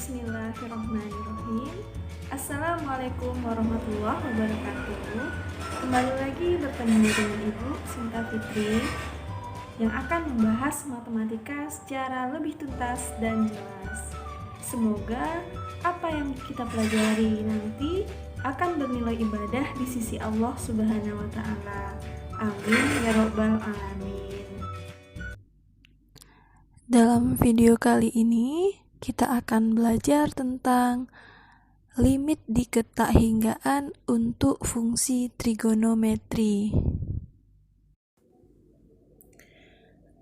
Bismillahirrahmanirrahim. Assalamualaikum warahmatullahi wabarakatuh. Kembali lagi bertemu dengan Ibu Sinta Fitri yang akan membahas matematika secara lebih tuntas dan jelas. Semoga apa yang kita pelajari nanti akan bernilai ibadah di sisi Allah Subhanahu wa Ta'ala. Amin ya Rabbal Alamin. Dalam video kali ini kita akan belajar tentang limit diketak-hinggaan untuk fungsi trigonometri.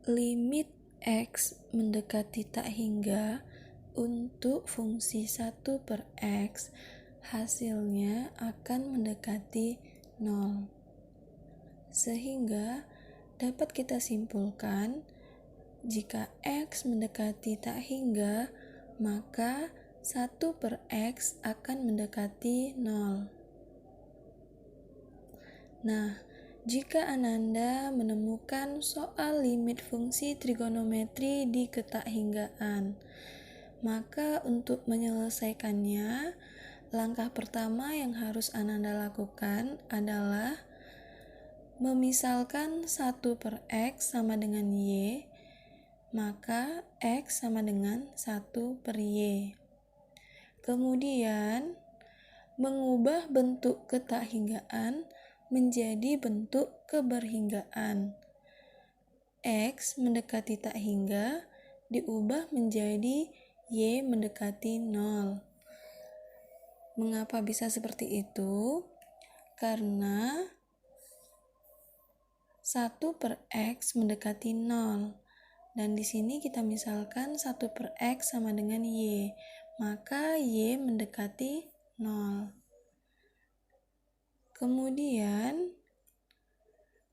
Limit X mendekati tak hingga untuk fungsi 1/X hasilnya akan mendekati 0. Sehingga dapat kita simpulkan jika X mendekati tak hingga, maka 1/X akan mendekati 0. Nah, jika Ananda menemukan soal limit fungsi trigonometri di ketak-hinggaan, maka untuk menyelesaikannya, langkah pertama yang harus Ananda lakukan adalah memisalkan 1/X sama dengan Y, maka X sama dengan 1/Y. Kemudian, mengubah bentuk ketak-hinggaan menjadi bentuk keberhinggaan. X mendekati tak hingga diubah menjadi Y mendekati 0. Mengapa bisa seperti itu? Karena 1/X mendekati 0. Dan di sini kita misalkan 1/X sama dengan Y, maka Y mendekati 0. Kemudian,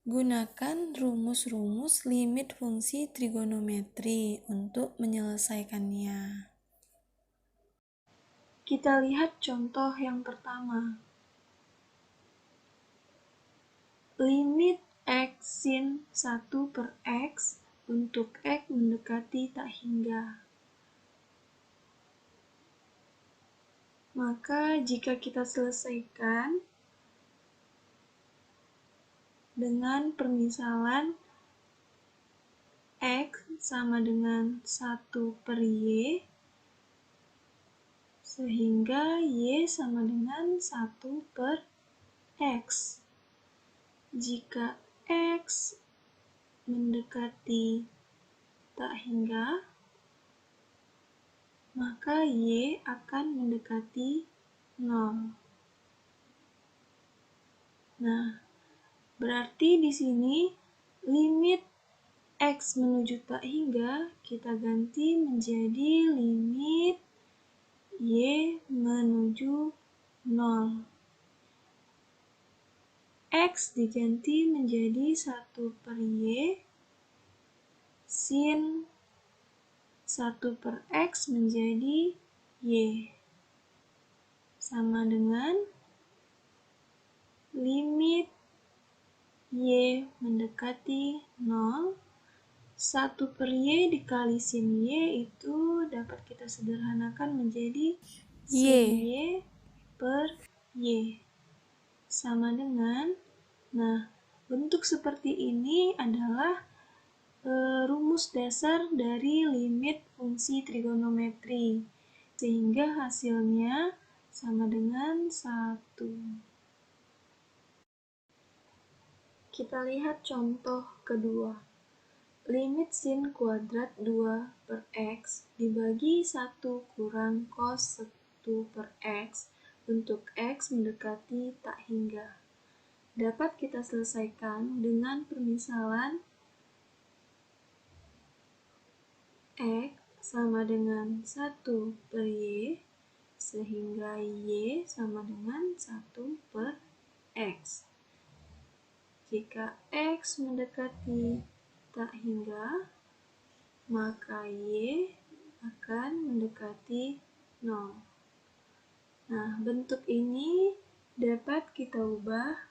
gunakan rumus-rumus limit fungsi trigonometri untuk menyelesaikannya. Kita lihat contoh yang pertama. Limit X sin 1/X untuk X mendekati tak hingga. Maka jika kita selesaikan dengan permisalan X sama dengan 1/Y, sehingga Y sama dengan 1/X. Jika X mendekati tak hingga, maka Y akan mendekati 0. Nah, berarti di sini limit X menuju tak hingga kita ganti menjadi limit Y menuju 0. X diganti menjadi 1/Y sin 1/X menjadi Y sama dengan limit Y mendekati 0. 1/Y dikali sin Y itu dapat kita sederhanakan menjadi sin Y per Y sama dengan, nah, bentuk seperti ini adalah rumus dasar dari limit fungsi trigonometri, sehingga hasilnya sama dengan 1. Kita lihat contoh kedua. Limit sin kuadrat 2/X dibagi 1 kurang cos 1/X untuk X mendekati tak hingga. Dapat kita selesaikan dengan permisalan X sama dengan 1/Y, sehingga Y sama dengan 1/X. Jika X mendekati tak hingga, maka Y akan mendekati 0. Nah, bentuk ini dapat kita ubah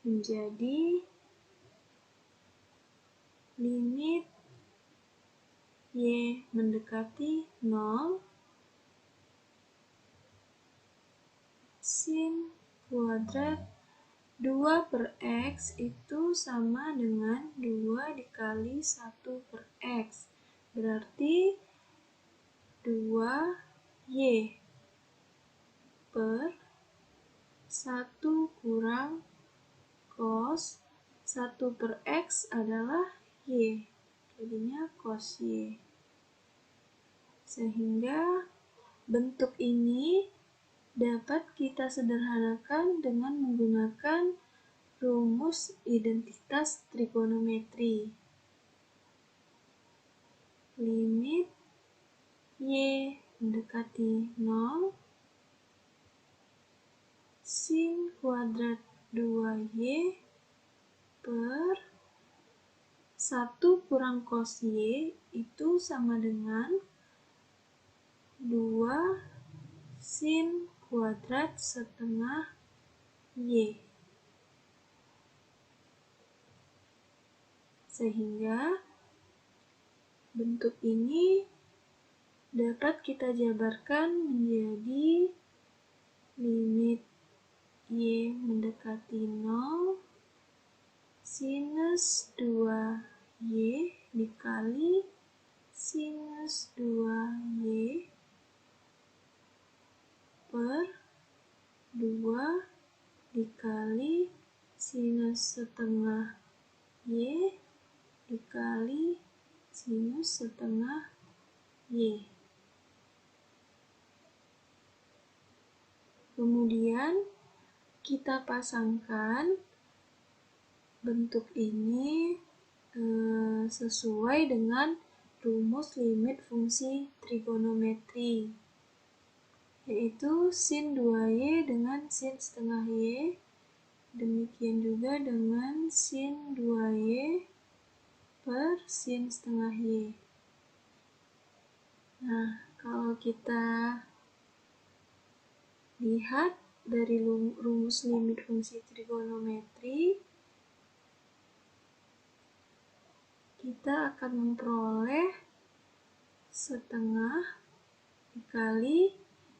menjadi limit Y mendekati 0 sin kuadrat 2 per X itu sama dengan 2 dikali 1 per X. Berarti 2Y per 1 kurang cos 1 per X adalah Y. Jadinya cos Y. Sehingga bentuk ini dapat kita sederhanakan dengan menggunakan rumus identitas trigonometri. Limit Y mendekati 0, sin kuadrat 2Y per 1 kurang cos Y itu sama dengan 2 sin kuadrat setengah Y. Sehingga bentuk ini dapat kita jabarkan menjadi limit Y mendekati 0 sinus 2Y dikali sinus 2Y per 2 dikali sinus setengah Y dikali sinus setengah Y. Kemudian kita pasangkan bentuk ini sesuai dengan rumus limit fungsi trigonometri, yaitu sin 2Y dengan sin setengah Y, demikian juga dengan sin 2Y per sin setengah Y. Nah, kalau kita lihat dari rumus limit fungsi trigonometri, kita akan memperoleh setengah dikali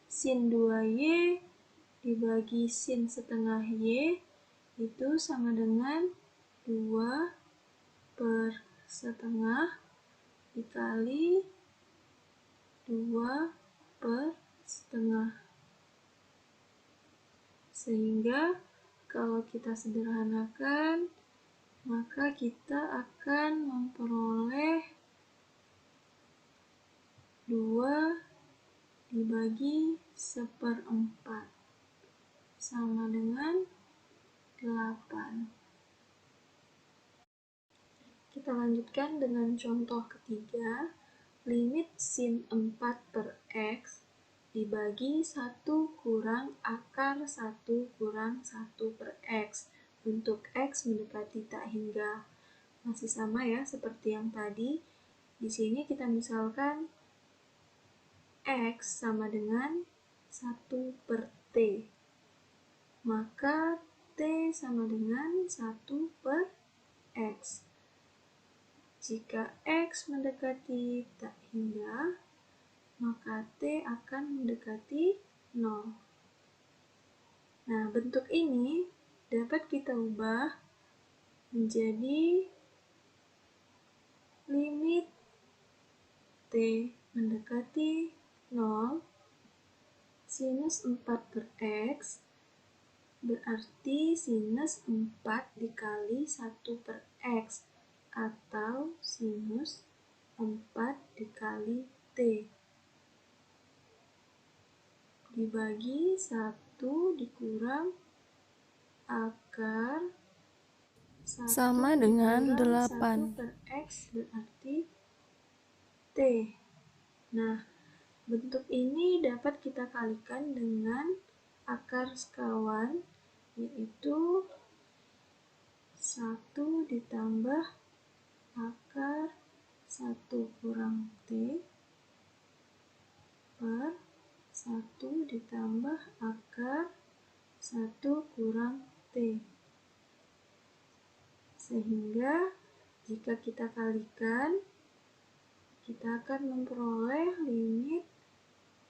sin 2Y dibagi sin setengah Y itu sama dengan 2 per setengah dikali 2 per setengah. Sehingga kalau kita sederhanakan, maka kita akan memperoleh 2 dibagi 1/4 sama dengan 8. Kita lanjutkan dengan contoh ketiga. Limit sin 4 per X dibagi 1 kurang akar 1 kurang 1 per X untuk X mendekati tak hingga. Masih sama ya seperti yang tadi. Di sini kita misalkan X sama dengan 1 per T. Maka T sama dengan 1 per X. Jika X mendekati tak hingga, maka T akan mendekati 0. Nah, bentuk ini dapat kita ubah menjadi limit T mendekati 0 sinus 4 per X berarti sinus 4 dikali 1 per X atau sinus 4 dikali T dibagi 1 dikurang akar 1 Sama dengan dikurang 1 8. per X berarti T. Nah, bentuk ini dapat kita kalikan dengan akar sekawan, yaitu 1 ditambah akar 1 kurang T per 1 ditambah akar 1 kurang T. Sehingga jika kita kalikan, kita akan memperoleh limit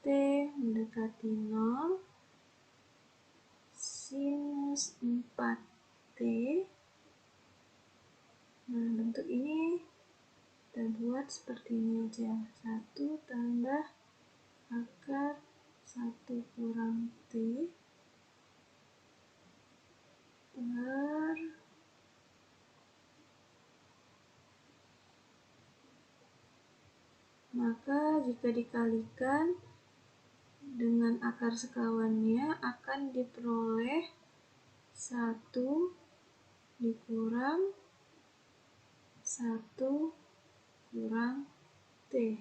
T mendekati 0 sinus 4T. Nah, bentuk ini kita buat seperti ini aja. 1 tambah akar 1 kurang T per maka jika dikalikan dengan akar sekawannya akan diperoleh 1 dikurang 1 kurang T.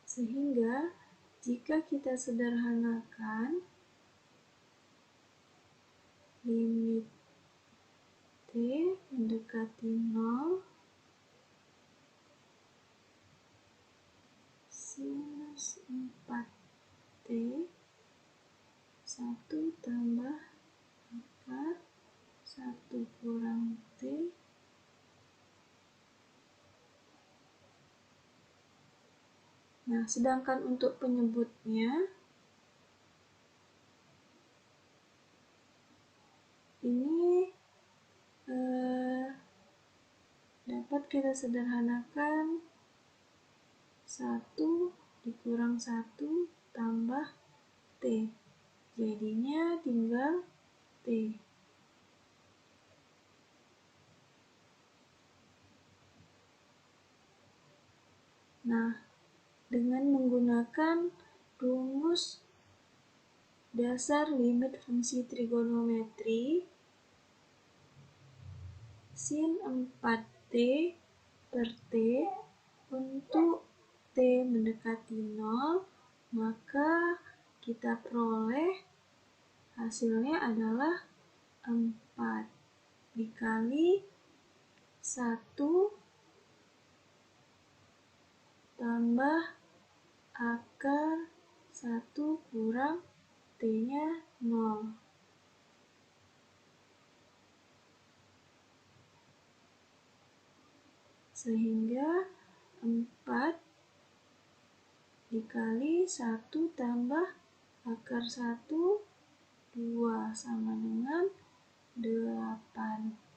Sehingga jika kita sederhanakan limit T mendekati 0, sinus 4T 1 tambah akar 1 kurang T Nah, sedangkan untuk penyebutnya ini dapat kita sederhanakan 1 dikurang 1 tambah T. Jadinya tinggal T. Nah, dengan menggunakan rumus dasar limit fungsi trigonometri, sin 4T per T untuk T mendekati 0, maka kita peroleh hasilnya adalah 4 dikali 1 tambah akar 1 kurang T-nya 0. Sehingga 4 dikali 1 tambah akar 1, 2 sama dengan 8.